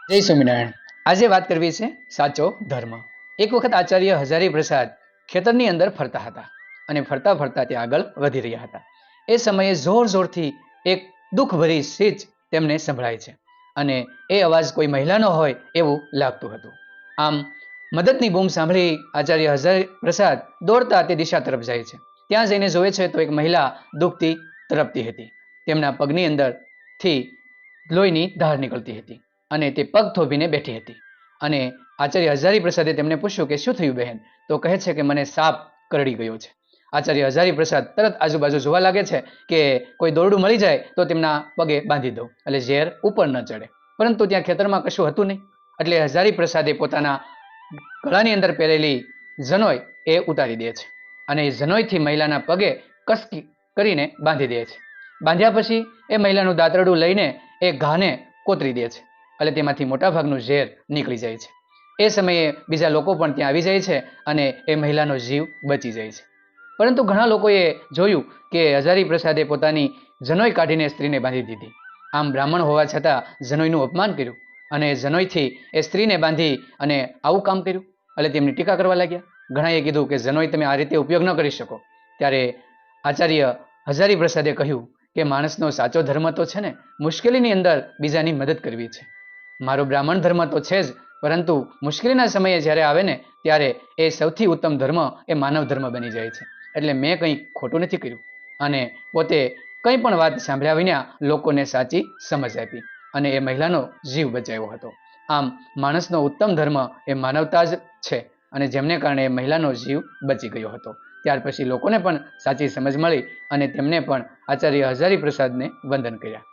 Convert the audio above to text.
જય સ્વામિનારાયણ. આજે વાત કરવી છે સાચો ધર્મ. એક વખત આચાર્ય હજારી પ્રસાદ ખેતરની અંદર ફરતા હતા અને ફરતા ફરતા ત્યાં આગળ વધી રહ્યા હતા. એ સમયે જોર જોરથી એક દુઃખભરી સીચ તેમને સંભળાય છે અને એ અવાજ કોઈ મહિલાનો હોય એવું લાગતું હતું. આમ મદદની બૂમ સાંભળી આચાર્ય હજારી પ્રસાદ દોડતા તે દિશા તરફ જાય છે. ત્યાં જઈને જોવે છે તો એક મહિલા દુઃખથી તરપતી હતી. તેમના પગની અંદરથી લોહીની ધાર નીકળતી હતી અને તે પગ થોભીને બેઠી હતી. અને આચાર્ય હજારી પ્રસાદે તેમને પૂછ્યું કે શું થયું બહેન? તો કહે છે કે મને સાપ કરડી ગયો છે. આચાર્ય હજારી પ્રસાદ તરત આજુબાજુ જોવા લાગે છે કે કોઈ દોરડું મળી જાય તો તેમના પગે બાંધી દઉં એટલે ઝેર ઉપર ન ચડે. પરંતુ ત્યાં ખેતરમાં કશું હતું નહીં એટલે હજારી પ્રસાદે પોતાના ગળાની અંદર પહેરેલી જનોઈ એ ઉતારી દે છે અને એ જનોઈથી મહિલાના પગે કસકી કરીને બાંધી દે છે. બાંધ્યા પછી એ મહિલાનું દાંતરડું લઈને એ ઘાને કોતરી દે છે એટલે તેમાંથી મોટાભાગનું ઝેર નીકળી જાય છે. એ સમયે બીજા લોકો પણ ત્યાં આવી જાય છે અને એ મહિલાનો જીવ બચી જાય છે. પરંતુ ઘણા લોકોએ જોયું કે હજારી પ્રસાદે પોતાની જનોઈ કાઢીને સ્ત્રીને બાંધી દીધી. આમ બ્રાહ્મણ હોવા છતાં જનોઈનું અપમાન કર્યું અને જનોઈથી એ સ્ત્રીને બાંધી અને આવું કામ કર્યું એટલે તેમની ટીકા કરવા લાગ્યા. ઘણાએ કીધું કે જનોઈ તમે આ રીતે ઉપયોગ ન કરી શકો. ત્યારે આચાર્ય હજારી પ્રસાદે કહ્યું કે માણસનો સાચો ધર્મ તો છે ને મુશ્કેલીની અંદર બીજાની મદદ કરવી છે. મારો બ્રાહ્મણ ધર્મ તો છે જ, પરંતુ મુશ્કેલીના સમયે જ્યારે આવે ને ત્યારે એ સૌથી ઉત્તમ ધર્મ એ માનવ ધર્મ બની જાય છે. એટલે મેં કંઈ ખોટું નથી કર્યું અને પોતે કંઈ પણ વાત સાંભળ્યા વિના લોકોને સાચી સમજ આપી અને એ મહિલાનો જીવ બચાવ્યો હતો. આમ માણસનો ઉત્તમ ધર્મ એ માનવતા જ છે અને જેમને કારણે એ મહિલાનો જીવ બચી ગયો હતો. ત્યાર પછી લોકોને પણ સાચી સમજ મળી અને તેમને પણ આચાર્ય હજારી પ્રસાદને વંદન કર્યા.